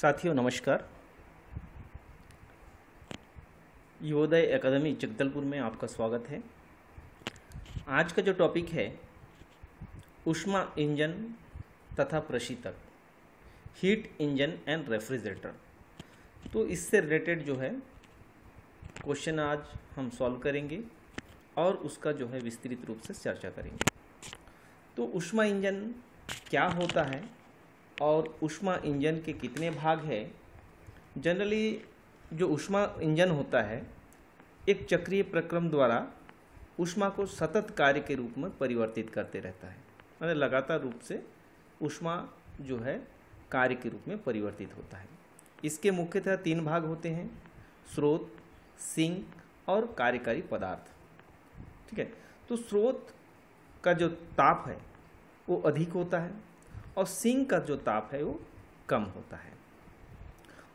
साथियों नमस्कार। योदय एकेडमी जगदलपुर में आपका स्वागत है। आज का जो टॉपिक है ऊष्मा इंजन तथा प्रशीतक, हीट इंजन एंड रेफ्रिजरेटर। तो इससे रिलेटेड जो है क्वेश्चन आज हम सॉल्व करेंगे और उसका जो है विस्तृत रूप से चर्चा करेंगे। तो ऊष्मा इंजन क्या होता है और ऊष्मा इंजन के कितने भाग हैं। जनरली जो ऊष्मा इंजन होता है एक चक्रीय प्रक्रम द्वारा ऊष्मा को सतत कार्य के रूप में परिवर्तित करते रहता है, मतलब लगातार रूप से ऊष्मा जो है कार्य के रूप में परिवर्तित होता है। इसके मुख्यतः 3 भाग होते हैं, स्रोत, सिंक और कार्यकारी पदार्थ। ठीक है, तो स्रोत का जो ताप है वो अधिक होता है और सिंक का जो ताप है वो कम होता है।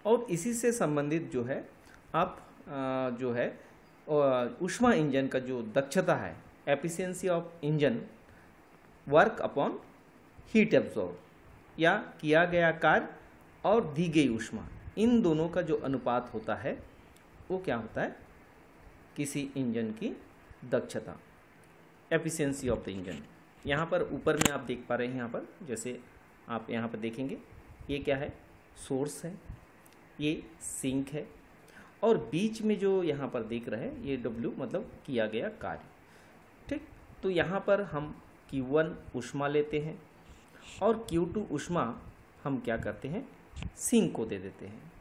और इसी से संबंधित जो है आप जो है ऊष्मा इंजन का जो दक्षता है, efficiency of engine work upon heat absorb, या किया गया कार्य और दी गई ऊष्मा, इन दोनों का जो अनुपात होता है वो क्या होता है, किसी इंजन की दक्षता, एफिशिएंसी ऑफ द इंजन। यहाँ पर ऊपर में आप देख पा रहे हैं, यहाँ पर जैसे आप यहाँ पर देखेंगे ये क्या है, सोर्स है, ये सिंक है और बीच में जो यहाँ पर देख रहे हैं ये W मतलब किया गया कार्य। ठीक, तो यहाँ पर हम Q1 ऊष्मा लेते हैं और Q2 ऊष्मा हम क्या करते हैं, सिंक को दे देते हैं।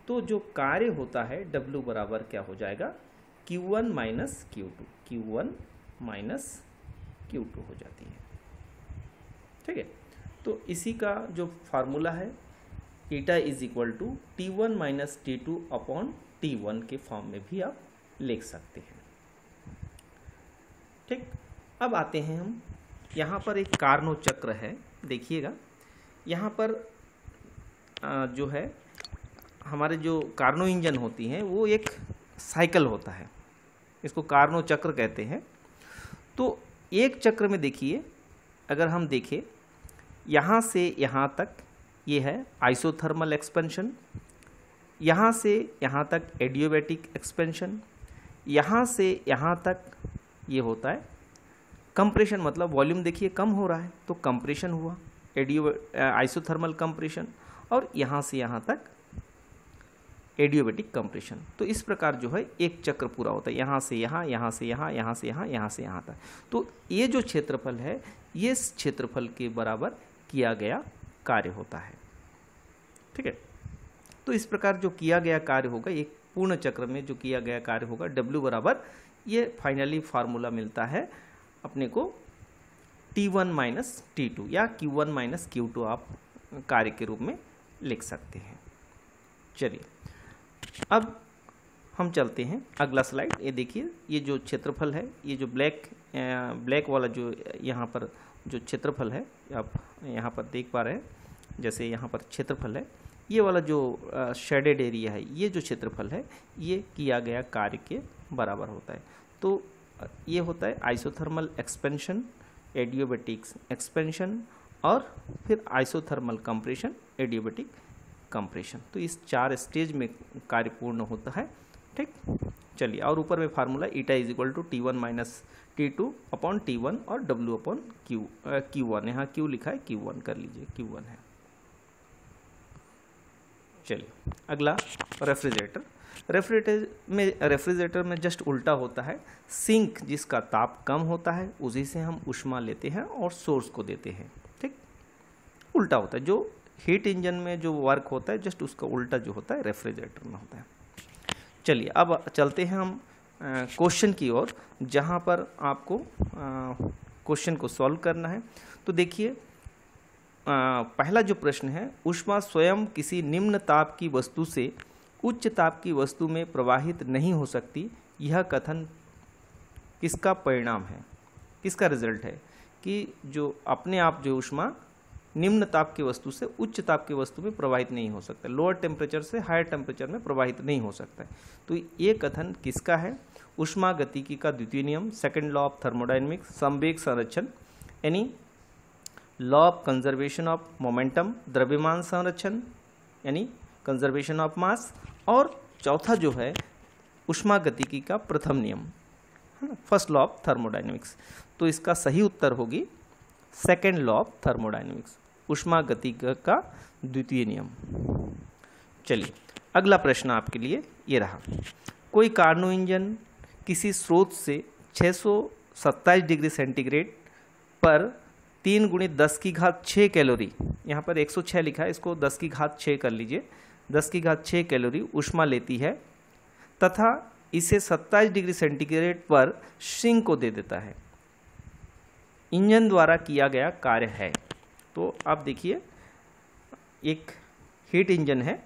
तो जो कार्य होता है W बराबर क्या हो जाएगा, Q1 minus Q2, Q1 minus Q2 हो जाती है। ठीक है, तो इसी का जो फार्मूला है eta is equal to T1 minus T2 upon T1 के फॉर्म में भी आप लिख सकते हैं। ठीक, अब आते हैं हम, यहाँ पर एक कार्नो चक्र है, देखिएगा यहाँ पर जो है हमारे जो कार्नो इंजन होती हैं वो एक साइकिल होता है, इसको कार्नो चक्र कहते हैं। तो एक चक्र में देखिए, अगर हम देखें यहाँ से यहाँ तक ये है आइसोथर्मल एक्सपेंशन, यहाँ से यहाँ तक एडियोबैटिक एक्सपेंशन, यहाँ से यहाँ तक ये होता है कंप्रेशन, मतलब वॉल्यूम देखिए कम हो रहा है तो कंप्रेशन हुआ, आइसोथर्मल कंप्रेशन, और यहाँ से यहाँ तक एडियोबैटिक कंप्रेशन। तो इस प्रकार जो है एक चक्र पूरा होता है, यहाँ से यहाँ, यहाँ से यहाँ, यहाँ से यहाँ, यहाँ से यहाँ तक। तो ये जो क्षेत्रफल है ये इस क्षेत्रफल के बराबर किया गया कार्य होता है। ठीक है, तो इस प्रकार जो किया गया कार्य होगा, एक पूर्ण चक्र में जो किया गया कार्य होगा W बराबर, ये फाइनली फार्मूला मिलता है अपने को T1 माइनस T2 या Q1 माइनस Q2 आप कार्य के रूप में लिख सकते हैं। चलिए अब हम चलते हैं अगला स्लाइड। ये देखिए, ये जो क्षेत्रफल है, ये जो ब्लैक वाला जो यहाँ पर जो क्षेत्रफल है आप यहाँ पर देख पा रहे हैं, जैसे यहाँ पर क्षेत्रफल है, ये वाला जो शेडेड एरिया है, ये जो क्षेत्रफल है ये किया गया कार्य के बराबर होता है। तो ये होता है आइसोथर्मल एक्सपेंशन, एडियोबैटिक एक्सपेंशन और फिर आइसोथर्मल कंप्रेशन, एडियोबैटिक कंप्रेशन। तो इस 4 स्टेज में कार्य पूर्ण होता है। ठीक, चलिए, और ऊपर में formula eta is equal to T1 minus T2 upon T1 और W अपॉन Q1, यहाँ Q लिखा है, Q1 कर लीजिए, Q1 है। चलिए अगला रेफ्रिजरेटर। रेफ्रिजरेटर में जस्ट उल्टा होता है, सिंक जिसका ताप कम होता है उसी से हम ऊष्मा लेते हैं और सोर्स को देते हैं। ठीक, उल्टा होता है, जो हीट इंजन में जो वर्क होता है जस्ट उसका उल्टा जो होता है रेफ्रिजरेटर में होता है। चलिए अब चलते हैं हम क्वेश्चन की ओर, जहाँ पर आपको क्वेश्चन को सॉल्व करना है। तो देखिए पहला जो प्रश्न है, ऊष्मा स्वयं किसी निम्न ताप की वस्तु से उच्च ताप की वस्तु में प्रवाहित नहीं हो सकती, यह कथन किसका परिणाम है, किसका रिजल्ट है, कि जो अपने आप जो ऊष्मा निम्न ताप की वस्तु से उच्च ताप की वस्तु में प्रवाहित नहीं हो सकता, लोअर टेम्परेचर से हायर टेम्परेचर में प्रवाहित नहीं हो सकता है। तो ये कथन किसका है, ऊष्मा गतिकी का द्वितीय नियम, सेकंड लॉ ऑफ थर्मोडायनेमिक्स, संवेग संरक्षण यानी law of conservation of momentum, द्रव्यमान संरक्षण यानी कंजर्वेशन ऑफ मास, और चौथा जो है ऊष्मागतिकी का प्रथम नियम, है ना, फर्स्ट लॉ ऑफ थर्मोडाइनमिक्स। तो इसका सही उत्तर होगी सेकेंड लॉ ऑफ थर्मोडाइनमिक्स, ऊष्मागतिकी का द्वितीय नियम। चलिए अगला प्रश्न आपके लिए ये रहा। कोई कार्नो इंजन किसी स्रोत से 627 डिग्री सेंटीग्रेड पर 3 × 10⁻6 कैलोरी, यहाँ पर 106 लिखा है, इसको 10�6 कर लीजिए, 10�6 कैलोरी ऊष्मा लेती है तथा इसे 27 डिग्री सेंटीग्रेड पर सिंक को दे देता है। इंजन द्वारा किया गया कार्य है। तो आप देखिए एक हीट इंजन है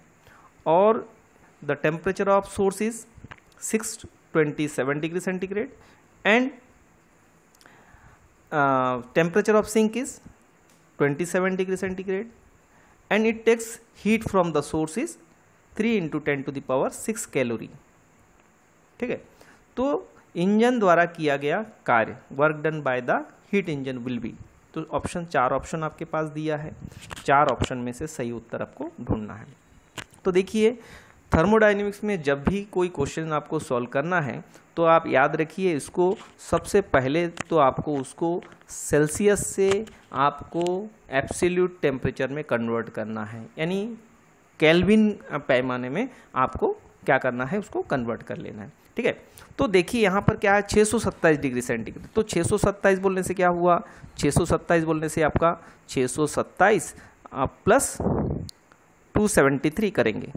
और the temperature of source is 627 degree centigrade and temperature of sink is 27 degree centigrade and it takes heat from the source is 3 × 10⁶ calorie. ठीक है, तो इंजन द्वारा किया गया कार्य, work done by the heat engine will be, तो option 4 option आपके पास दिया है, 4 ऑप्शन में से सही उत्तर आपको ढूंढना है। तो देखिए थर्मोडाइनमिक्स में जब भी कोई क्वेश्चन आपको सॉल्व करना है तो आप याद रखिए इसको सबसे पहले तो आपको उसको सेल्सियस से आपको एब्सोल्यूट टेम्परेचर में कन्वर्ट करना है, यानी केल्विन पैमाने में आपको क्या करना है, उसको कन्वर्ट कर लेना है। ठीक है, तो देखिए यहाँ पर क्या है 627 डिग्री सेंटीग्रेड, तो 627 बोलने से क्या हुआ, 627 बोलने से आपका 627 प्लस 273 करेंगे,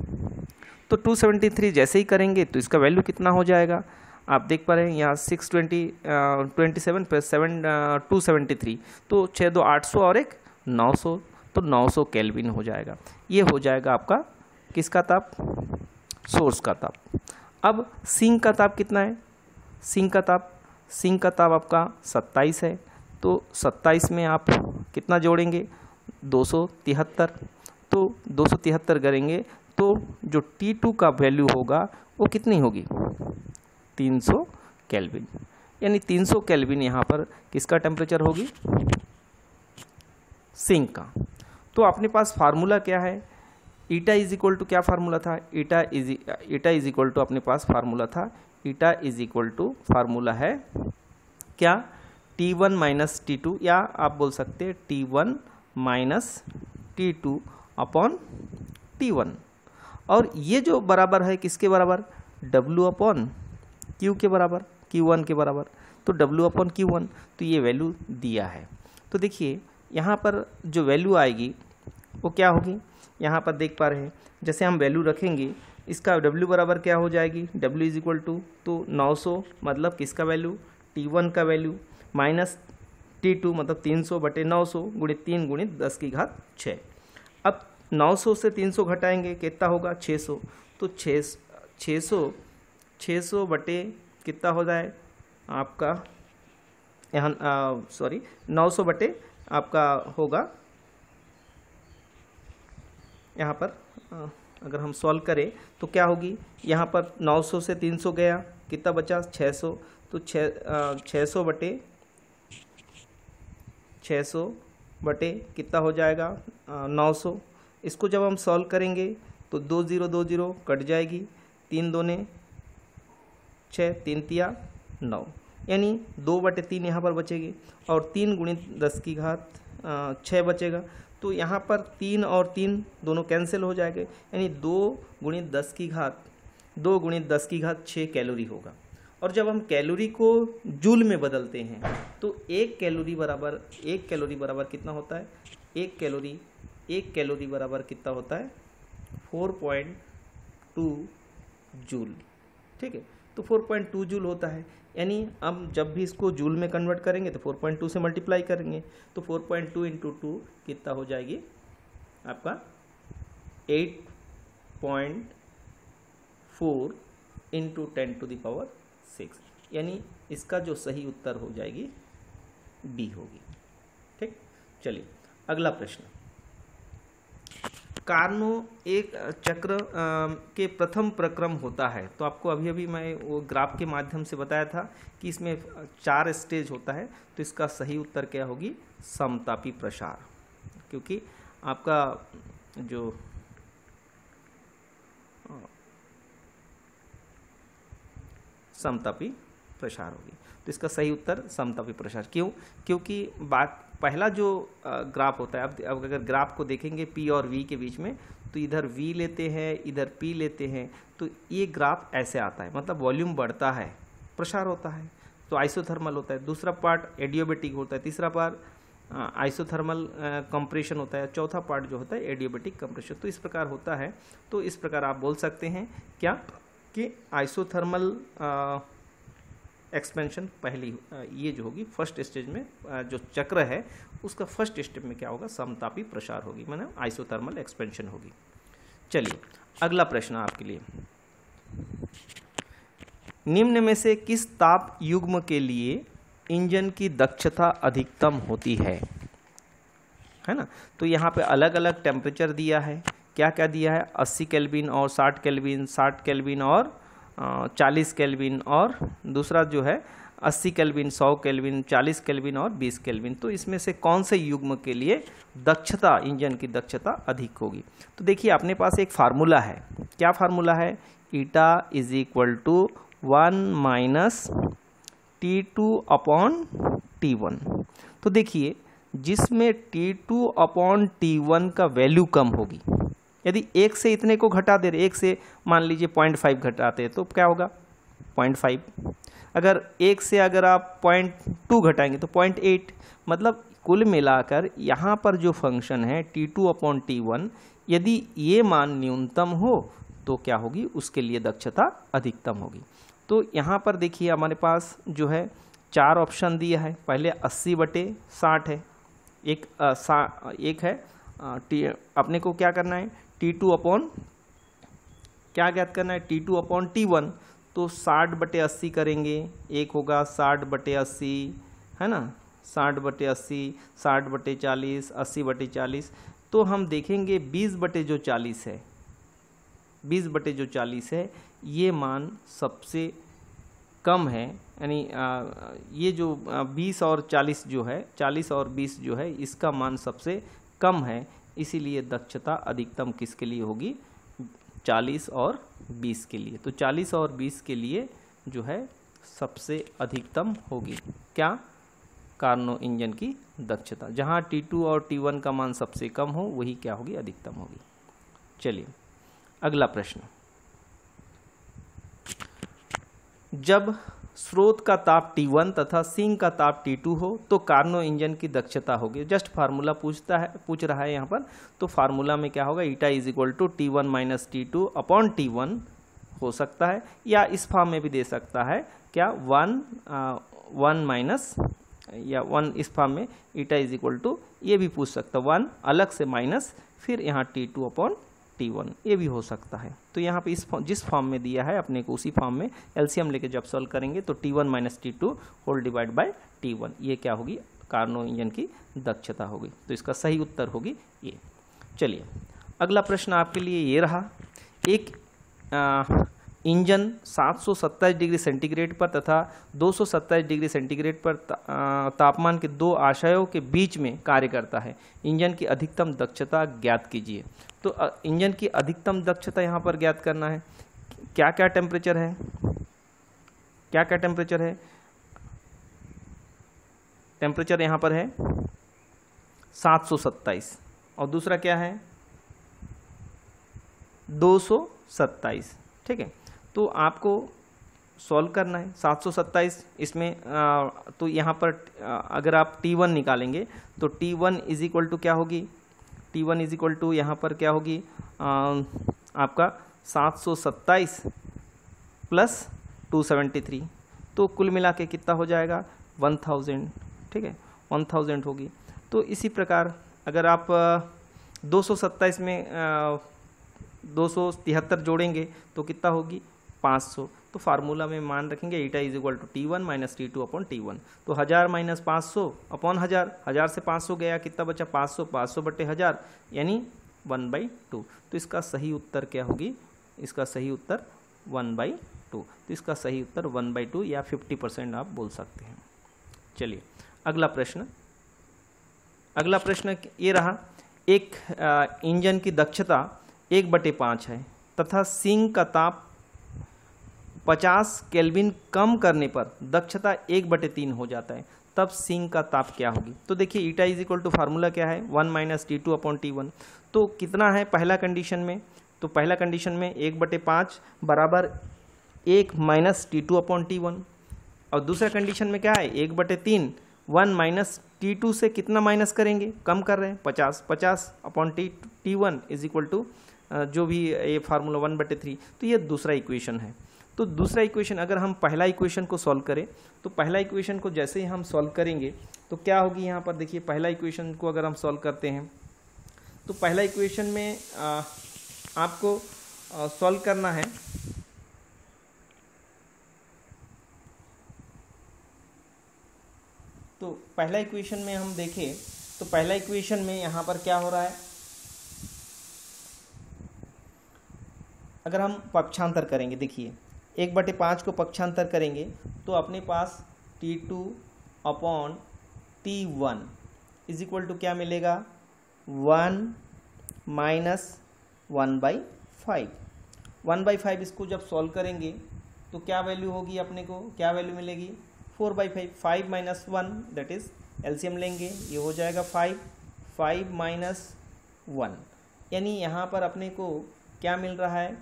तो 273 जैसे ही करेंगे तो इसका वैल्यू कितना हो जाएगा, आप देख पा रहे हैं यहाँ 627 प्लस 273, तो 6 2 800 और एक 900, तो 900 केल्विन हो जाएगा। ये हो जाएगा आपका किसका ताप, सोर्स का ताप। अब सिंक का ताप कितना है, सिंक का ताप आपका 27 है, तो 27 में आप कितना जोड़ेंगे 273, तो 273 करेंगे तो जो T2 का वैल्यू होगा वो कितनी होगी 300 केल्विन, यानी 300 केल्विन यहाँ पर किसका टेम्परेचर होगी, सिंक का। तो अपने पास फार्मूला क्या है, ईटा इज इक्वल टू क्या फार्मूला था, ईटा इज इक्वल टू अपने पास फार्मूला था, eta is equal to formula है क्या T1 माइनस T2, या आप बोल सकते हैं T1 minus T2 upon T1, और ये जो बराबर है किसके बराबर, W अपॉन Q के बराबर, Q1 के बराबर, तो W अपॉन Q1, तो ये वैल्यू दिया है। तो देखिए यहाँ पर जो वैल्यू आएगी वो क्या होगी, यहाँ पर देख पा रहे हैं जैसे हम वैल्यू रखेंगे इसका W बराबर क्या हो जाएगी, W इज इक्वल टू, तो 900 मतलब किसका वैल्यू, T1 का वैल्यू, माइनस T2 मतलब 300/900 गुणित 3 गुणित 10⁶। अब 900 से 300 घटाएंगे कितना होगा 600, तो 600 बटे कितना हो जाए आपका, यहाँ 900 बटे आपका होगा, यहाँ पर अगर हम सॉल्व करें तो क्या होगी, यहाँ पर 900 से 300 गया कितना बचा 600, तो 600 बटे कितना हो जाएगा 900। इसको जब हम सॉल्व करेंगे तो 2 0 2 0 कट जाएगी, 3 2 6, 3 3 9, यानी 2/3 यहाँ पर बचेगी और 3 गुणित 10⁶ बचेगा। तो यहाँ पर 3 और 3 दोनों कैंसिल हो जाएंगे, यानी 2 गुणित 10⁶ कैलोरी होगा। और जब हम कैलोरी को जूल में बदलते हैं तो 1 कैलोरी बराबर कितना होता है, 1 कैलोरी बराबर कितना होता है 4.2 जूल। ठीक है, तो 4.2 जूल होता है, यानी हम जब भी इसको जूल में कन्वर्ट करेंगे तो 4.2 से मल्टीप्लाई करेंगे, तो 4.2 × 2 कितना हो जाएगी आपका 8.4 × 10⁶, यानी इसका जो सही उत्तर हो जाएगी बी होगी। ठीक, चलिए अगला प्रश्न, कार्नो एक चक्र के प्रथम प्रक्रम होता है, तो आपको अभी मैं वो ग्राफ के माध्यम से बताया था कि इसमें 4 स्टेज होता है, तो इसका सही उत्तर क्या होगी समतापी प्रसार, क्योंकि आपका जो समतापी प्रसार होगी। तो इसका सही उत्तर समतापी प्रसार। क्यों? क्योंकि पहला जो ग्राफ होता है, अब अगर ग्राफ को देखेंगे P और V के बीच में, तो इधर V लेते हैं, इधर P लेते हैं, तो ये ग्राफ ऐसे आता है, मतलब वॉल्यूम बढ़ता है, प्रसार होता है, तो आइसोथर्मल होता है। दूसरा पार्ट एडियोबेटिक होता है, तीसरा पार्ट आइसोथर्मल कंप्रेशन होता है, चौथा पार्ट जो होता है एडियोबेटिक कंप्रेशन। तो इस प्रकार होता है। तो इस प्रकार आप बोल सकते हैं क्या कि आइसोथर्मल एक्सपेंशन पहली ये जो होगी फर्स्ट स्टेज में, जो चक्र है उसका फर्स्ट स्टेप में क्या होगा, समतापी प्रसार होगी, माने आइसोथर्मल एक्सपेंशन होगी। चलिए अगला प्रश्न आपके लिए, निम्न में से किस ताप युग्म के लिए इंजन की दक्षता अधिकतम होती है ना। तो यहाँ पे अलग अलग टेम्परेचर दिया है, क्या क्या दिया है, 80 केल्विन और 60 केल्विन, 60 केल्विन और 40 केल्विन, और दूसरा जो है 80 केल्विन, 100 केल्विन, 40 केल्विन और 20 केल्विन। तो इसमें से कौन से युग्म के लिए दक्षता, इंजन की दक्षता अधिक होगी। तो देखिए अपने पास एक फार्मूला है, क्या फार्मूला है, eta is equal to 1 minus T2 upon T1। तो देखिए जिसमें T2 अपॉन T1 का वैल्यू कम होगी, यदि एक से इतने को घटा दे रहे, एक से मान लीजिए 0.5 घटाते हैं तो क्या होगा 0.5, अगर एक से अगर आप 0.2 घटाएंगे तो 0.8, मतलब कुल मिलाकर यहाँ पर जो फंक्शन है T2 अपॉन T1, यदि ये मान न्यूनतम हो तो क्या होगी, उसके लिए दक्षता अधिकतम होगी। तो यहाँ पर देखिए हमारे पास जो है 4 ऑप्शन दिया है, पहले 80/60 है, एक है अपने को क्या करना है, T2 अपॉन क्या ज्ञात करना है, T2 अपॉन T1। तो 60/80 करेंगे, एक होगा 60/80 है ना, 60/80, 60/40, 80/40। तो हम देखेंगे 20/40 है, 20/40 है, ये मान सबसे कम है, यानी ये जो 20 और 40 जो है, 40 और 20 जो है, इसका मान सबसे कम है, इसीलिए दक्षता अधिकतम किसके लिए होगी, 40 और 20 के लिए। तो 40 और 20 के लिए जो है सबसे अधिकतम होगी क्या, कार्नो इंजन की दक्षता। जहाँ T2 और T1 का मान सबसे कम हो वही क्या होगी, अधिकतम होगी। चलिए अगला प्रश्न, जब स्रोत का ताप T1 तथा सिंक का ताप T2 हो तो कार्नो इंजन की दक्षता होगी। जस्ट फार्मूला पूछ रहा है यहाँ पर, तो फार्मूला में क्या होगा, eta is equal to T1 minus T2 upon T1 हो सकता है, या इस फॉर्म में भी दे सकता है क्या, 1 माइनस, या 1 इस फॉर्म में ईटा इज इक्वल टू, ये भी पूछ सकता है 1 अलग से माइनस फिर यहाँ T2 अपॉन T1, ये भी हो सकता है। तो यहाँ पे जिस फॉर्म में दिया है अपने को उसी फॉर्म में एलसीएम लेके जब सॉल्व करेंगे तो T1 minus T2 whole divide by T1, ये क्या होगी, कार्नो इंजन की दक्षता होगी। तो इसका सही उत्तर होगी ये। चलिए अगला प्रश्न आपके लिए ये रहा, एक इंजन 727 डिग्री सेंटीग्रेड पर तथा 227 डिग्री सेंटीग्रेड पर तापमान के दो आशयों के बीच में कार्य करता है, इंजन की अधिकतम दक्षता ज्ञात कीजिए। तो इंजन की अधिकतम दक्षता यहाँ पर ज्ञात करना है, क्या क्या टेम्परेचर है, क्या क्या टेम्परेचर है, टेम्परेचर यहाँ पर है 727 और दूसरा क्या है 227, ठीक है। तो आपको सॉल्व करना है 727 इसमें तो यहाँ पर अगर आप T1 निकालेंगे तो T1 इज इक्वल टू क्या होगी, T1 इज इक्वल टू यहाँ पर क्या होगी आपका 727 प्लस 273, तो कुल मिला के कितना हो जाएगा 1000, ठीक है 1000 होगी। तो इसी प्रकार अगर आप 227 में 273 जोड़ेंगे तो कितना होगी 500। तो फार्मूला में मान रखेंगे eta is equal to T1 minus T2 upon T1। तो 1000 माइनस 500 अपॉन 1000, 1000 से 500 गया, कितना बचा 500, 500/1000 यानी 1/2। तो इसका सही उत्तर क्या होगी, इसका सही उत्तर 1/2। तो इसका सही उत्तर 1/2 या 50% आप बोल सकते हैं। चलिए अगला प्रश्न, ये रहा, एक इंजन की दक्षता 1/5 है, तथा सिंक का ताप 50 केल्विन कम करने पर दक्षता 1/3 हो जाता है, तब सिंक का ताप क्या होगी? तो देखिए eta is equal to formula क्या है, 1 - T2/T1। तो कितना है पहला कंडीशन में? तो पहला कंडीशन में 1/5 बराबर 1 - T2/T1। और दूसरा कंडीशन में क्या है, 1/3, 1 - T2 से कितना माइनस करेंगे, कम कर रहे हैं 50/T1 इज इक्वल टू जो भी ये फार्मूला 1/3। तो ये दूसरा इक्वेशन है। तो दूसरा इक्वेशन अगर हम पहला इक्वेशन को सॉल्व करें, तो पहला इक्वेशन को जैसे ही हम सॉल्व करेंगे तो क्या होगी यहाँ पर देखिए, पहला इक्वेशन को अगर हम सॉल्व करते हैं तो पहला इक्वेशन में आपको सॉल्व करना है। तो पहला इक्वेशन में हम देखें तो पहला इक्वेशन में यहाँ पर क्या हो रहा है, अगर हम पक्षांतर करेंगे, देखिए 1/5 को पक्षांतर करेंगे तो अपने पास T2/T1 इज इक्वल टू क्या मिलेगा, 1 - 1/5। 1/5 इसको जब सॉल्व करेंगे तो क्या वैल्यू होगी, अपने को क्या वैल्यू मिलेगी, 4/5। 5 - 1 दैट इज एलसीएम लेंगे, ये हो जाएगा 5 - 1, यानी यहाँ पर अपने को क्या मिल रहा है,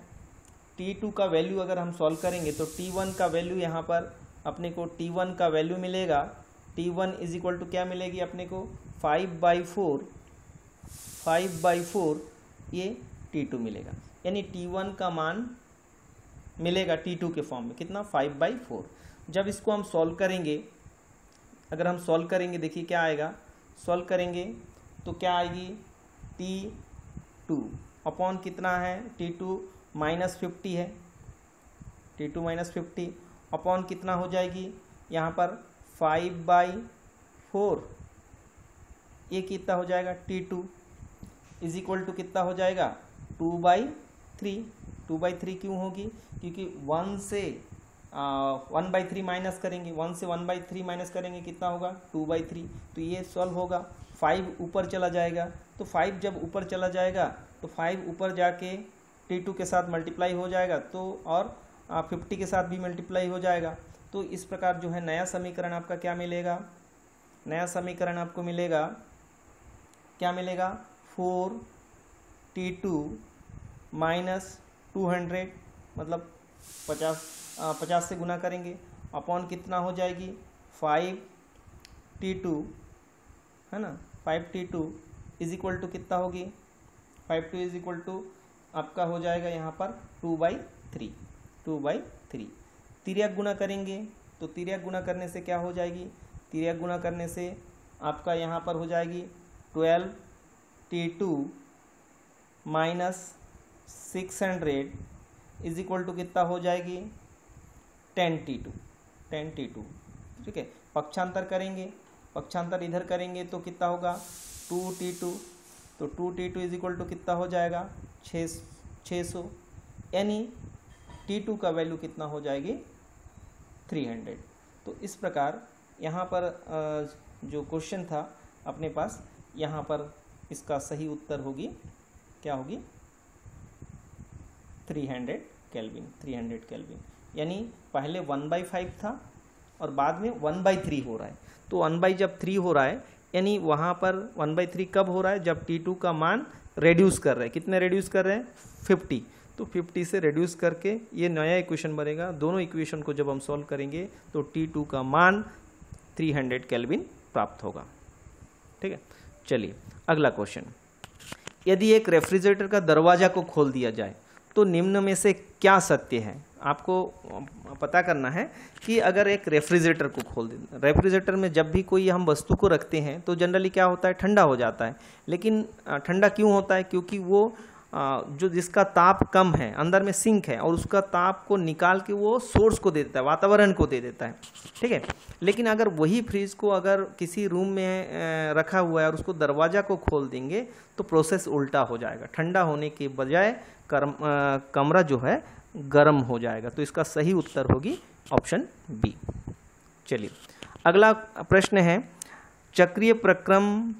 T2 का वैल्यू अगर हम सॉल्व करेंगे तो T1 का वैल्यू यहाँ पर अपने को T1 का वैल्यू मिलेगा, T1 इज इक्वल टू क्या मिलेगी अपने को, 5/4 ये T2 मिलेगा, यानी T1 का मान मिलेगा T2 के फॉर्म में कितना, 5/4। जब इसको हम सॉल्व करेंगे, अगर हम सॉल्व करेंगे देखिए क्या आएगा, सॉल्व करेंगे तो क्या आएगी, T2 अपॉन कितना है, T2 -50 है, T2 -50 अपॉन कितना हो जाएगी यहाँ पर 5/4, ये कितना हो जाएगा, T2 इज इक्वल टू कितना हो जाएगा, 2/3। 2/3 क्यों होगी, क्योंकि 1 से 1/3 माइनस करेंगे, 1 से 1/3 माइनस करेंगे कितना होगा, 2/3। तो ये सॉल्व होगा, 5 ऊपर चला जाएगा, तो 5 जब ऊपर चला जाएगा तो 5 ऊपर जाके T2 के साथ मल्टीप्लाई हो जाएगा, तो और 50 के साथ भी मल्टीप्लाई हो जाएगा। तो इस प्रकार जो है नया समीकरण आपका क्या मिलेगा, नया समीकरण आपको मिलेगा, क्या मिलेगा, 4T2 - 200 मतलब 50 से गुना करेंगे, अपॉन कितना हो जाएगी, 5T2 है ना, 5T2 इज इक्वल टू कितना होगी, 5T2 इज इक्वल टू आपका हो जाएगा यहाँ पर 2/3। तिर्यक गुना करेंगे तो तिर्यक गुना करने से क्या हो जाएगी, तिर्यक गुना करने से आपका यहाँ पर हो जाएगी 12T2 - 600 इज इक्वल टू कितना हो जाएगी, 10T2। ठीक है, पक्षांतर करेंगे, पक्षांतर इधर करेंगे तो कितना होगा, 2T2, तो 2T2 इज इक्वल टू कितना हो जाएगा, 600, यानी T2 का वैल्यू कितना हो जाएगी, 300। तो इस प्रकार यहाँ पर जो क्वेश्चन था अपने पास, यहाँ पर इसका सही उत्तर होगी, क्या होगी, 300 केल्विन। यानी पहले 1/5 था और बाद में 1/3 हो रहा है। तो 1/3 हो रहा है, यानी वहाँ पर 1/3 कब हो रहा है, जब T2 का मान रेड्यूस कर रहे हैं, कितने रेड्यूस कर रहे हैं, 50। तो 50 से रेड्यूस करके ये नया इक्वेशन बनेगा। दोनों इक्वेशन को जब हम सॉल्व करेंगे तो T2 का मान 300 केल्विन प्राप्त होगा। ठीक है, चलिए अगला क्वेश्चन, यदि एक रेफ्रिजरेटर का दरवाजा को खोल दिया जाए तो निम्न में से क्या सत्य है। आपको पता करना है कि अगर एक रेफ्रिजरेटर को खोल दें, रेफ्रिजरेटर में जब भी कोई हम वस्तु को रखते हैं तो जनरली क्या होता है, ठंडा हो जाता है। लेकिन ठंडा क्यों होता है, क्योंकि वो जो जिसका ताप कम है, अंदर में सिंक है और उसका ताप को निकाल के वो सोर्स को दे देता है, वातावरण को दे देता है। ठीक है, लेकिन अगर वही फ्रिज को अगर किसी रूम में रखा हुआ है और उसको दरवाजा को खोल देंगे तो प्रोसेस उल्टा हो जाएगा, ठंडा होने के बजाय कमरा जो है गर्म हो जाएगा। तो इसका सही उत्तर होगी ऑप्शन बी। चलिए अगला प्रश्न है, चक्रीय प्रक्रम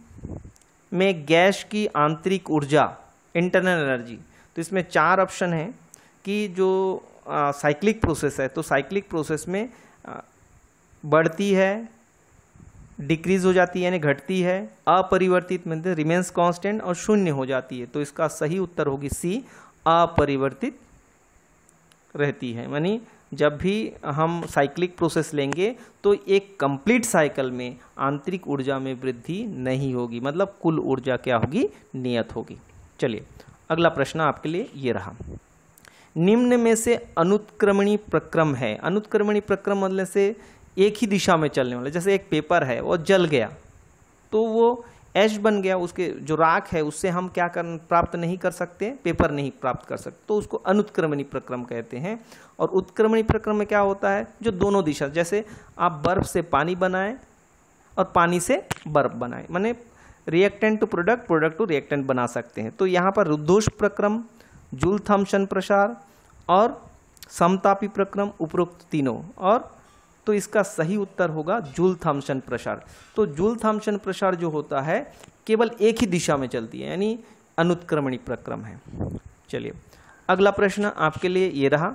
में गैस की आंतरिक ऊर्जा, इंटरनल एनर्जी। तो इसमें 4 ऑप्शन हैं, कि जो साइक्लिक प्रोसेस है, तो साइक्लिक प्रोसेस में बढ़ती है, डिक्रीज हो जाती है यानी घटती है, अपरिवर्तित मतलब रिमेन्स कांस्टेंट, और शून्य हो जाती है। तो इसका सही उत्तर होगी सी, अपरिवर्तित रहती है। यानी जब भी हम साइक्लिक प्रोसेस लेंगे तो एक कंप्लीट साइकिल में आंतरिक ऊर्जा में वृद्धि नहीं होगी, मतलब कुल ऊर्जा क्या होगी, नियत होगी। चलिए अगला प्रश्न आपके लिए ये रहा, निम्न में से अनुत्क्रमणी प्रक्रम है। अनुत्क्रमणी प्रक्रम मतलब से एक ही दिशा में चलने वाला, जैसे एक पेपर है वो जल गया तो वो ऐश बन गया, उसके जो राख है उससे हम क्या प्राप्त नहीं कर सकते, पेपर नहीं प्राप्त कर सकते, तो उसको अनुत्क्रमणी प्रक्रम कहते हैं। और उत्क्रमणी प्रक्रम में क्या होता है, जो दोनों दिशा, जैसे आप बर्फ से पानी बनाएं और पानी से बर्फ बनाएं, माने reactant to product, product to reactant बना सकते हैं। तो यहाँ पर रुद्धोष प्रक्रम, जूल थॉम्सन प्रसार और समतापी प्रक्रम, उपरोक्त तीनों, और तो इसका सही उत्तर होगा जूल थॉम्सन प्रसार। तो जूल थॉम्सन प्रसार जो होता है केवल एक ही दिशा में चलती है, यानी अनुत्क्रमणी प्रक्रम है। चलिए अगला प्रश्न आपके लिए ये रहा,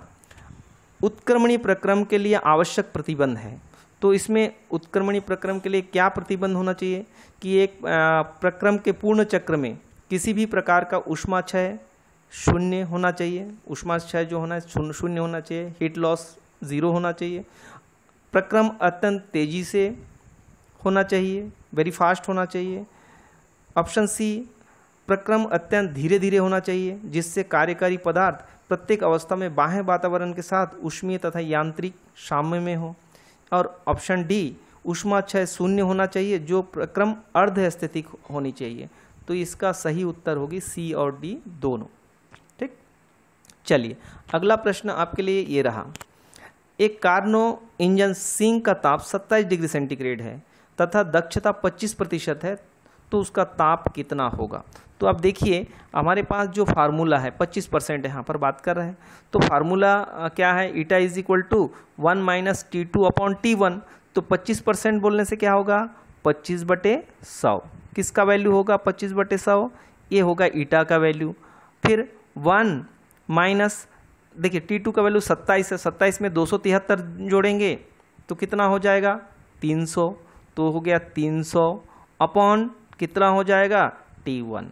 उत्क्रमणी प्रक्रम के लिए आवश्यक प्रतिबंध है। तो इसमें उत्क्रमणी प्रक्रम के लिए क्या प्रतिबंध होना चाहिए कि एक प्रक्रम के पूर्ण चक्र में किसी भी प्रकार का ऊष्माक्षय शून्य होना चाहिए, ऊष्माक्षय जो होना है शून्य होना चाहिए, हीट लॉस 0 होना चाहिए, प्रक्रम अत्यंत तेजी से होना चाहिए, वेरी फास्ट होना चाहिए। ऑप्शन सी, प्रक्रम अत्यंत धीरे धीरे होना चाहिए जिससे कार्यकारी पदार्थ प्रत्येक अवस्था में बाह्य वातावरण के साथ ऊष्मीय तथा यांत्रिक साम्य में हो। और ऑप्शन डी, ऊष्माक्षय शून्य होना चाहिए जो प्रक्रम अर्ध स्थितिक होनी चाहिए। तो इसका सही उत्तर होगी सी और डी दोनों। ठीक, चलिए अगला प्रश्न आपके लिए ये रहा, एक कार्नो इंजन सिंक का ताप 27 डिग्री सेंटीग्रेड है तथा दक्षता 25% है, तो उसका ताप कितना होगा। तो अब देखिए हमारे पास जो फार्मूला है 25% यहाँ पर बात कर रहे हैं, तो फार्मूला क्या है, eta is equal to 1 - T2 upon T1। तो 25% बोलने से क्या होगा, 25/100। किसका वैल्यू होगा 25/100, ये होगा ईटा का वैल्यू। फिर 1 माइनस, देखिए T2 का वैल्यू 27 है, 27 में 273 जोड़ेंगे तो कितना हो जाएगा 300, तो हो गया 300 अपॉन कितना हो जाएगा T1।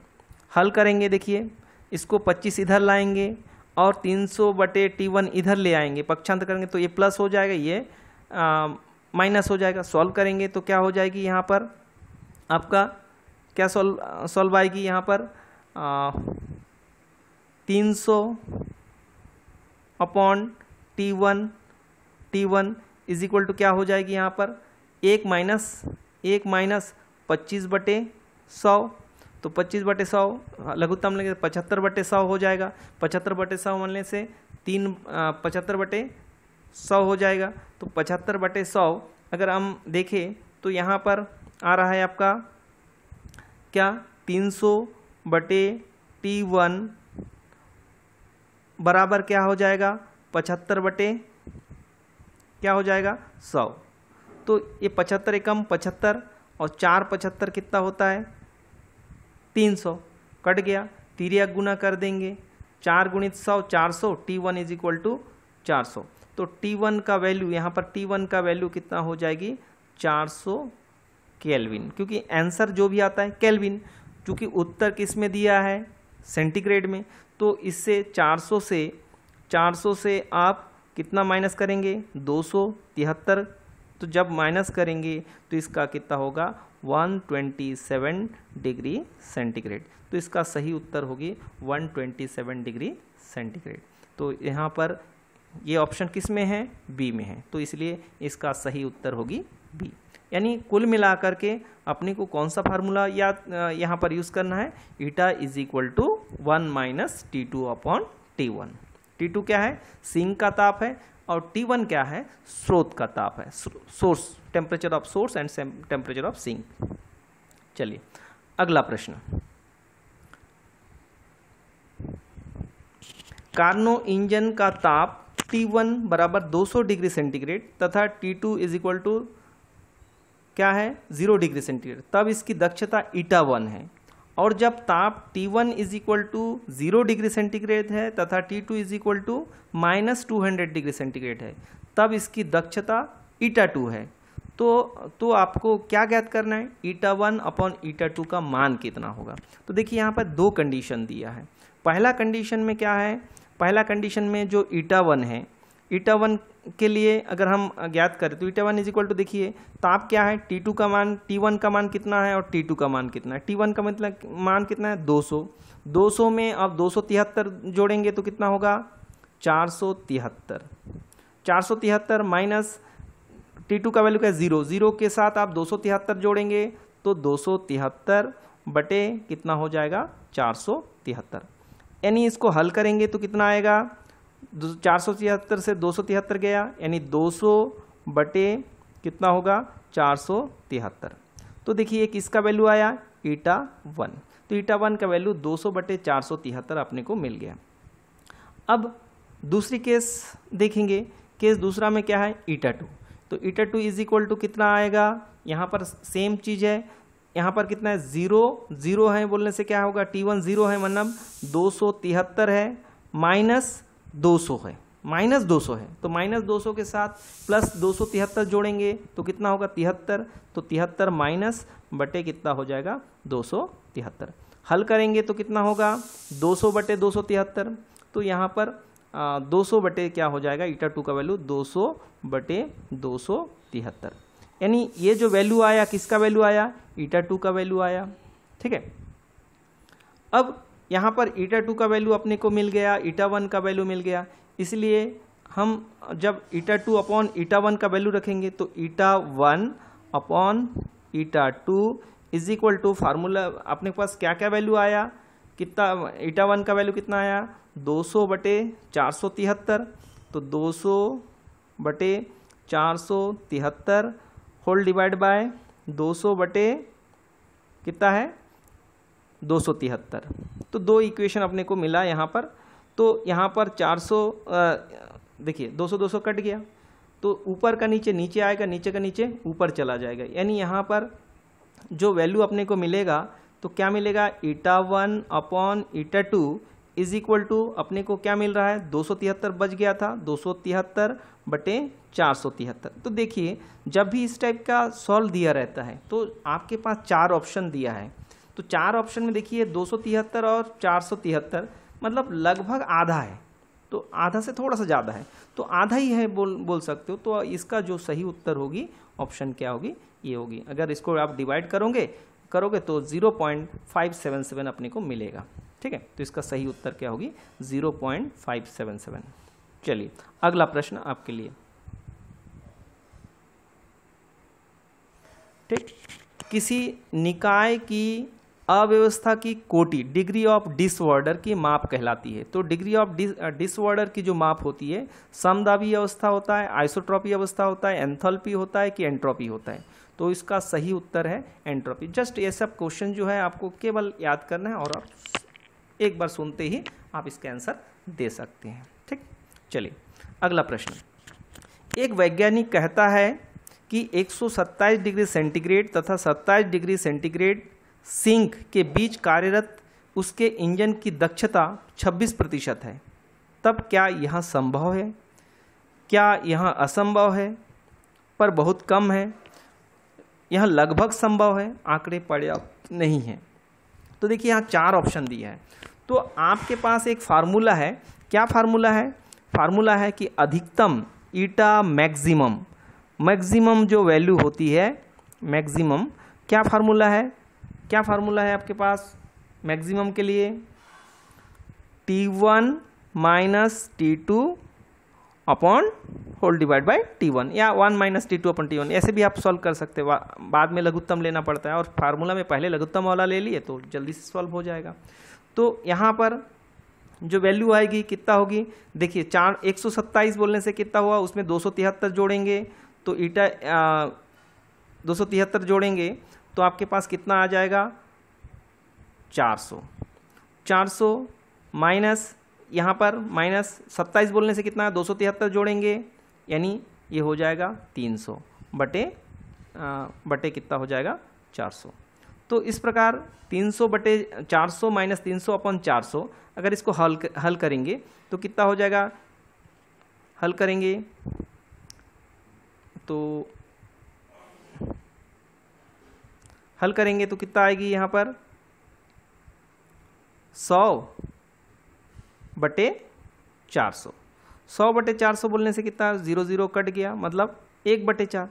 हल करेंगे, देखिए इसको 25 इधर लाएंगे और 300/T1 इधर ले आएंगे, पक्षांतर करेंगे तो ये प्लस हो जाएगा, ये माइनस हो जाएगा। सॉल्व करेंगे तो क्या हो जाएगी, यहाँ पर आपका क्या सॉल्व आएगी, यहाँ पर 300 upon T1 is equal to क्या हो जाएगी, यहाँ पर 1 माइनस 25/100। तो 25/100 लघुत्तम लेंगे 75/100 हो जाएगा। 75/100 मानने से 75/100 हो जाएगा। तो 75/100 अगर हम देखें तो यहाँ पर आ रहा है आपका क्या, 300/T1 बराबर क्या हो जाएगा 75 क्या हो जाएगा 100। तो ये 75 एकम 75 और 4 75 कितना होता है 300, कट गया, तिर्यक गुना कर देंगे, 4 × 100 400, T1 इज इक्वल टू 400। तो T1 का वैल्यू, यहाँ पर T1 का वैल्यू कितना हो जाएगी 400 केल्विन, क्योंकि आंसर जो भी आता है केल्विन, क्योंकि उत्तर किस में दिया है सेंटीग्रेड में। तो इससे 400 से आप कितना माइनस करेंगे 273, तो जब माइनस करेंगे तो इसका कितना होगा 127 डिग्री सेंटीग्रेड। तो इसका सही उत्तर होगी 127 डिग्री सेंटीग्रेड। तो यहाँ पर ये ऑप्शन किस में है, बी में है, तो इसलिए इसका सही उत्तर होगी बी। यानी कुल मिलाकर के अपने को कौन सा फार्मूला याद यहाँ पर यूज़ करना है, eta is equal to 1 - T2 upon T1। T2 क्या है, सिंक का ताप है, और T1 क्या है, स्रोत का ताप है, source, temperature of source and temperature of sink. चलिए अगला प्रश्न, कार्नो इंजन का ताप T1 बराबर 200 डिग्री सेंटीग्रेड तथा T2 इज इक्वल टू क्या है 0 डिग्री सेंटीग्रेड, तब इसकी दक्षता ईटा 1 है और जब ताप T1 is equal to 0 degree centigrade है तथा T2 is equal to -200 degree centigrade है, तब इसकी दक्षता 𝜂2 है। तो आपको क्या ज्ञात करना है, 𝜂1 अपॉन 𝜂2 का मान कितना होगा। तो देखिए यहाँ पर दो कंडीशन दिया है। पहला कंडीशन में क्या है, पहला कंडीशन में जो 𝜂1 है, 𝜂1 के लिए अगर हम ज्ञात करें तो 𝜂1 इज इक्वल टू, देखिए ताप क्या है, T2 का मान, T1 का मान कितना है और T2 का मान कितना है। T1 का मतलब मान कितना है 200, 200 में अब 273 जोड़ेंगे तो कितना होगा 473, 473 माइनस T2 का वैल्यू क्या है 0, 0 के साथ आप 273 जोड़ेंगे तो 273 बटे कितना हो जाएगा 473, यानी इसको हल करेंगे तो कितना आएगा, 473 से 273 गया, यानी 200 बटे कितना होगा 473। तो देखिए किसका वैल्यू आया 𝜂1, तो 𝜂1 का वैल्यू 200 बटे 473 अपने को मिल गया। अब दूसरी केस देखेंगे, केस दूसरा में क्या है 𝜂2, तो 𝜂2 इज इक्वल टू कितना आएगा, यहाँ पर सेम चीज़ है, यहाँ पर कितना है 0, 0 है बोलने से क्या होगा, T1 0 है मतलब 273 है, माइनस 200 है, माइनस 200 है, तो माइनस 200 के साथ प्लस 273 जोड़ेंगे तो कितना होगा 73, तो 73 माइनस बटे कितना हो जाएगा 273, हल करेंगे तो कितना होगा 200 बटे 273, तो यहाँ पर 200 बटे क्या हो जाएगा 𝜂2 का वैल्यू 200 बटे 273, यानी ये जो वैल्यू आया किसका वैल्यू आया 𝜂2 का वैल्यू आया। ठीक है, अब यहाँ पर 𝜂2 का वैल्यू अपने को मिल गया, 𝜂1 का वैल्यू मिल गया, इसलिए हम जब 𝜂2 अपॉन 𝜂1 का वैल्यू रखेंगे तो 𝜂1 upon 𝜂2 is equal to, formula अपने पास क्या क्या वैल्यू आया, कितना 𝜂1 का वैल्यू कितना आया 200 बटे 473, तो 200 बटे 473 होल डिवाइड बाय 200 बटे कितना है 273, तो दो इक्वेशन अपने को मिला यहाँ पर। तो यहाँ पर 400 देखिए 200 200 कट गया, तो ऊपर का नीचे नीचे आएगा, नीचे का नीचे ऊपर चला जाएगा, यानी यहाँ पर जो वैल्यू अपने को मिलेगा तो क्या मिलेगा 𝜂1 अपॉन 𝜂2 इज इक्वल टू, अपने को क्या मिल रहा है 273 बच गया था, 273 बटे 473। तो देखिए जब भी इस टाइप का सॉल्व दिया रहता है तो आपके पास 4 ऑप्शन दिया है, तो 4 ऑप्शन में देखिए 273 और 473 मतलब लगभग आधा है, तो आधा से थोड़ा सा ज़्यादा है, तो आधा ही है बोल सकते हो। तो इसका जो सही उत्तर होगी ऑप्शन क्या होगी, ये होगी। अगर इसको आप डिवाइड करोगे तो 0.577 अपने को मिलेगा। ठीक है, तो इसका सही उत्तर क्या होगी 0.577। चलिए अगला प्रश्न आपके लिए। ठीक, किसी निकाय की अव्यवस्था की कोटि डिग्री ऑफ डिसऑर्डर की माप कहलाती है। तो डिग्री ऑफ डिसऑर्डर की जो माप होती है, समदाबी अवस्था होता है, आइसोट्रॉपी अवस्था होता है, एंथैल्पी होता है कि एंट्रोपी होता है। तो इसका सही उत्तर है एंट्रोपी। जस्ट ये सब क्वेश्चन जो है आपको केवल याद करना है और आप एक बार सुनते ही आप इसका आंसर दे सकते हैं। ठीक, चलिए अगला प्रश्न। एक वैज्ञानिक कहता है कि 127 डिग्री सेंटीग्रेड तथा 27 डिग्री सेंटीग्रेड सिंक के बीच कार्यरत उसके इंजन की दक्षता 26% है, तब क्या यह संभव है, क्या यह असंभव है, पर बहुत कम है, यह लगभग संभव है, आंकड़े पर्याप्त नहीं है। तो देखिए यहाँ 4 ऑप्शन दिए हैं, तो आपके पास एक फार्मूला है। क्या फार्मूला है, फार्मूला है कि अधिकतम ईटा मैक्सिमम जो वैल्यू होती है मैक्सिमम, क्या फार्मूला है, क्या फार्मूला है आपके पास मैक्सिमम के लिए, T1 minus T2 upon whole divide by T1 या 1 माइनस T2 अपॉन T1, ऐसे भी आप सॉल्व कर सकते हो। बाद में लघुत्तम लेना पड़ता है और फार्मूला में पहले लघुत्तम वाला ले लिए तो जल्दी से सॉल्व हो जाएगा। तो यहाँ पर जो वैल्यू आएगी कितना होगी, देखिए 127 बोलने से कितना हुआ, उसमें 273 जोड़ेंगे तो ईटा 273 जोड़ेंगे तो आपके पास कितना आ जाएगा 400 माइनस यहाँ पर माइनस 27 बोलने से कितना 273 जोड़ेंगे, यानी ये हो जाएगा 300 बटे कितना हो जाएगा 400। तो इस प्रकार 300/400 माइनस 300/400, अगर इसको हल करेंगे तो कितना हो जाएगा, हल करेंगे तो कितना आएगी यहाँ पर 100/400। 100/400 बोलने से कितना 0 0 कट गया, मतलब 1/4।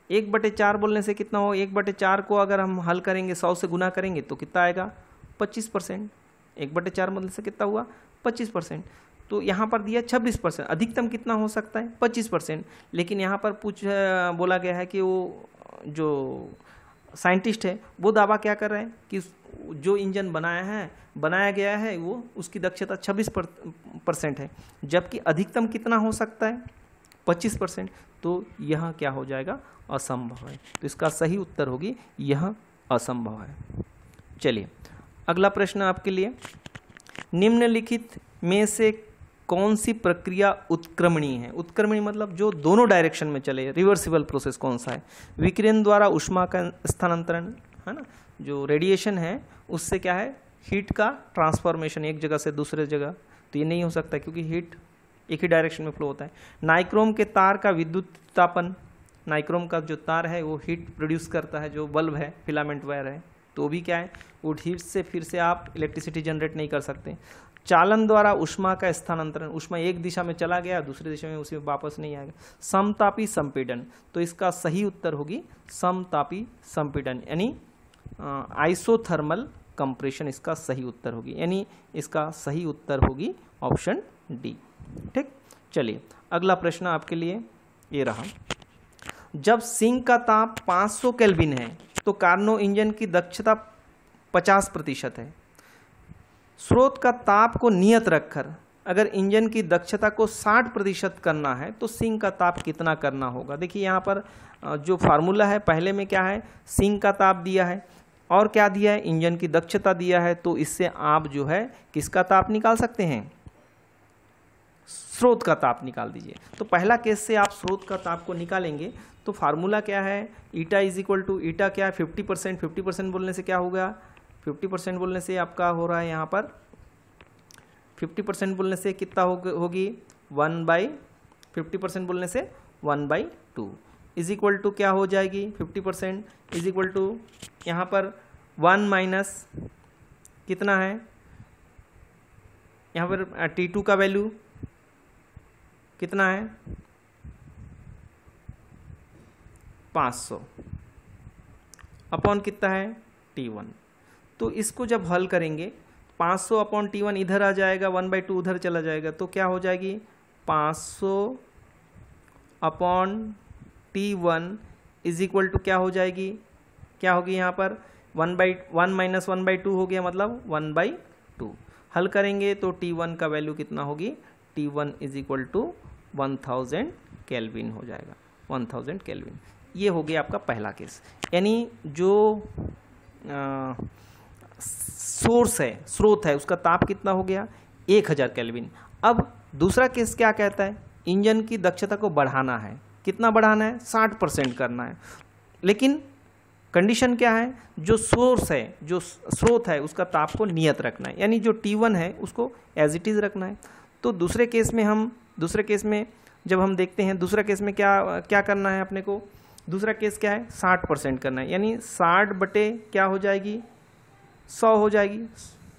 1/4 बोलने से कितना हो, 1/4 को अगर हम हल करेंगे 100 से गुना करेंगे तो कितना आएगा 25%। 1/4 बोलने से कितना हुआ 25%। तो यहाँ पर दिया 26%, अधिकतम कितना हो सकता है 25%। लेकिन यहाँ पर बोला गया है कि वो जो साइंटिस्ट है वो दावा क्या कर रहे हैं कि जो इंजन बनाया गया है वो उसकी दक्षता 26% है, जबकि अधिकतम कितना हो सकता है 25%। तो यह क्या हो जाएगा, असंभव है। तो इसका सही उत्तर होगी यह असंभव है। चलिए अगला प्रश्न आपके लिए, निम्नलिखित में से कौन सी प्रक्रिया उत्क्रमणीय है। उत्क्रमणीय मतलब जो दोनों डायरेक्शन में चले, रिवर्सिबल प्रोसेस कौन सा है। विकिरण द्वारा ऊष्मा का स्थानांतरण है ना, जो रेडिएशन है उससे क्या है हीट का ट्रांसफॉर्मेशन एक जगह से दूसरे जगह, तो ये नहीं हो सकता क्योंकि हीट एक ही डायरेक्शन में फ्लो होता है। नाइक्रोम के तार का विद्युत तापन, नाइक्रोम का जो तार है वो हीट प्रोड्यूस करता है, जो बल्ब है फिलामेंट वायर है, तो भी क्या है वो हीट से फिर से आप इलेक्ट्रिसिटी जनरेट नहीं कर सकते। चालन द्वारा ऊष्मा का स्थानांतरण, ऊष्मा एक दिशा में चला गया दूसरी दिशा में उसे वापस नहीं आएगा। समतापी संपीड़न, तो इसका सही उत्तर होगी समतापी संपीड़न, यानी आइसोथर्मल कंप्रेशन इसका सही उत्तर होगी, यानी इसका सही उत्तर होगी ऑप्शन डी। ठीक, चलिए अगला प्रश्न आपके लिए ये रहा। जब सिंक का ताप 500 केल्विन है तो कार्नो इंजन की दक्षता 50% है। स्रोत का ताप को नियत रखकर अगर इंजन की दक्षता को 60% करना है तो सिंक का ताप कितना करना होगा। देखिए यहाँ पर जो फार्मूला है, पहले में क्या है सिंक का ताप दिया है और क्या दिया है इंजन की दक्षता दिया है, तो इससे आप जो है किसका ताप निकाल सकते हैं, स्रोत का ताप निकाल दीजिए। तो पहला केस से आप स्रोत का ताप को निकालेंगे तो फार्मूला क्या है, ईटा इज इक्वल टू, ईटा क्या है 50%। 50% बोलने से क्या होगा, 50% बोलने से आपका हो रहा है यहाँ पर 50% बोलने से कितना होगी 1/50% बोलने से 1/2 इज इक्वल टू क्या हो जाएगी 50% इज इक्वल टू यहाँ पर 1 माइनस कितना है यहाँ पर T2 का वैल्यू कितना है 500 अपॉन कितना है T1। तो इसको जब हल करेंगे 500 अपॉन T1 इधर आ जाएगा, 1/2 उधर चला जाएगा, तो क्या हो जाएगी 500 upon T1 is equal to क्या हो जाएगी, क्या होगी यहाँ पर 1 माइनस 1/2 हो गया, मतलब 1/2। हल करेंगे तो T1 का वैल्यू कितना होगी, T1 is equal to 1000 kelvin हो जाएगा, 1000 केल्विन। ये हो गया आपका पहला केस, यानी जो सोर्स है, स्रोत है, उसका ताप कितना हो गया 1000 केल्विन। अब दूसरा केस क्या कहता है, इंजन की दक्षता को बढ़ाना है, कितना बढ़ाना है 60% करना है, लेकिन कंडीशन क्या है, जो सोर्स है, जो स्रोत है, उसका ताप को नियत रखना है, यानी जो T1 है उसको एज इट इज रखना है। तो दूसरे केस में जब हम देखते हैं दूसरा केस में क्या करना है अपने को, दूसरा केस क्या है 60% करना है, यानी 60 बटे क्या हो जाएगी 100 हो जाएगी,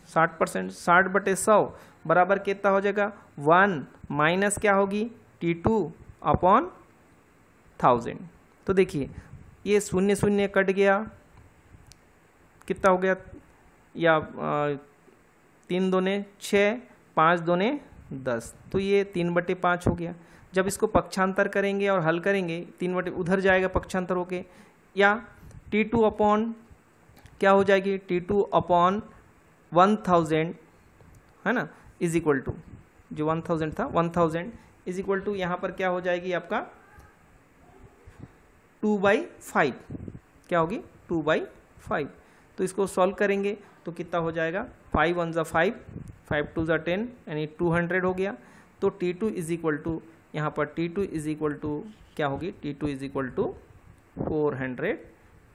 60% 60/100 बराबर कितना हो जाएगा 1 माइनस क्या होगी T2 अपॉन 1000। तो देखिए ये 0 0 कट गया, कितना हो गया, या 3 दूने 6, 5 दूने 10, तो ये 3/5 हो गया। जब इसको पक्षांतर करेंगे और हल करेंगे 3 उधर जाएगा पक्षांतर होके, या T2 अपॉन क्या हो जाएगी T2 अपॉन 1000 है ना, इज इक्वल टू जो 1000 था 1000 इज इक्वल टू यहाँ पर क्या हो जाएगी आपका 2/5, क्या होगी 2/5। तो इसको सॉल्व करेंगे तो कितना हो जाएगा 5 1 ज़ा 5, 5 2 ज़ा 10, यानी 200 हो गया। तो T2 इज इक्वल टू यहाँ पर T2 इज इक्वल टू क्या होगी, T2 is equal to 400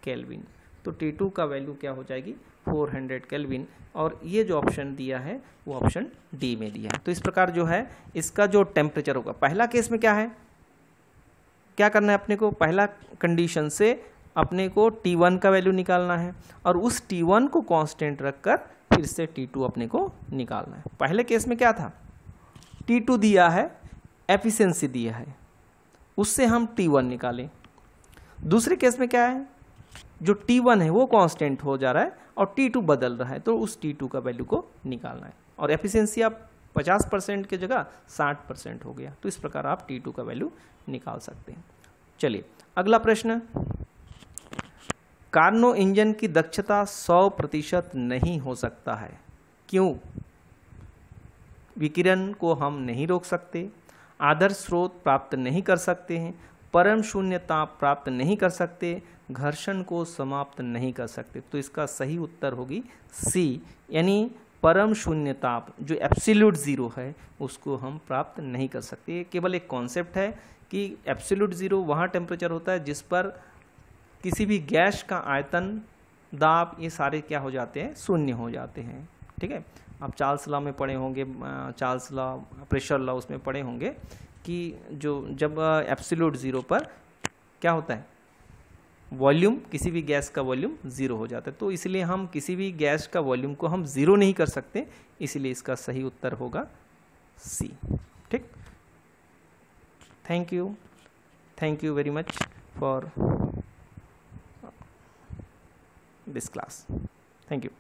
kelvin. तो T2 का वैल्यू क्या हो जाएगी 400 केल्विन, और ये जो ऑप्शन दिया है वो ऑप्शन डी में दिया है। तो इस प्रकार जो है इसका जो टेम्परेचर होगा, पहला केस में क्या है, क्या करना है अपने को, पहला कंडीशन से अपने को T1 का वैल्यू निकालना है और उस T1 को कांस्टेंट रखकर फिर से T2 अपने को निकालना है। पहले केस में क्या था, T2 दिया है, एफिशिएंसी दिया है, उससे हम T1 निकालें। दूसरे केस में क्या है, जो T1 है वो कांस्टेंट हो जा रहा है और T2 बदल रहा है, तो उस T2 का वैल्यू को निकालना है, और एफिशिएंसी आप 50% की जगह 60% हो गया, तो इस प्रकार आप T2 का वैल्यू निकाल सकते हैं। चलिए अगला प्रश्न, कार्नो इंजन की दक्षता 100% नहीं हो सकता है, क्यों? विकिरण को हम नहीं रोक सकते, आदर्श स्रोत प्राप्त नहीं कर सकते हैं, परम शून्य ताप प्राप्त नहीं कर सकते, घर्षण को समाप्त नहीं कर सकते। तो इसका सही उत्तर होगी सी, यानी परम शून्य ताप जो एब्सोल्यूट ज़ीरो है उसको हम प्राप्त नहीं कर सकते। ये केवल एक कॉन्सेप्ट है कि एब्सोल्यूट ज़ीरो वहाँ टेम्परेचर होता है जिस पर किसी भी गैस का आयतन, दाब, ये सारे क्या हो जाते हैं, शून्य हो जाते हैं। ठीक है, आप चार्ल्स लॉ में पढ़े होंगे, चार्ल्स लॉ, प्रेशर लॉ, उसमें पढ़े होंगे कि जो जब एब्सोल्यूट ज़ीरो पर क्या होता है, वॉल्यूम, किसी भी गैस का वॉल्यूम ज़ीरो हो जाता है। तो इसलिए हम किसी भी गैस का वॉल्यूम को हम ज़ीरो नहीं कर सकते, इसलिए इसका सही उत्तर होगा सी। ठीक, thank you very much for this class. Thank you.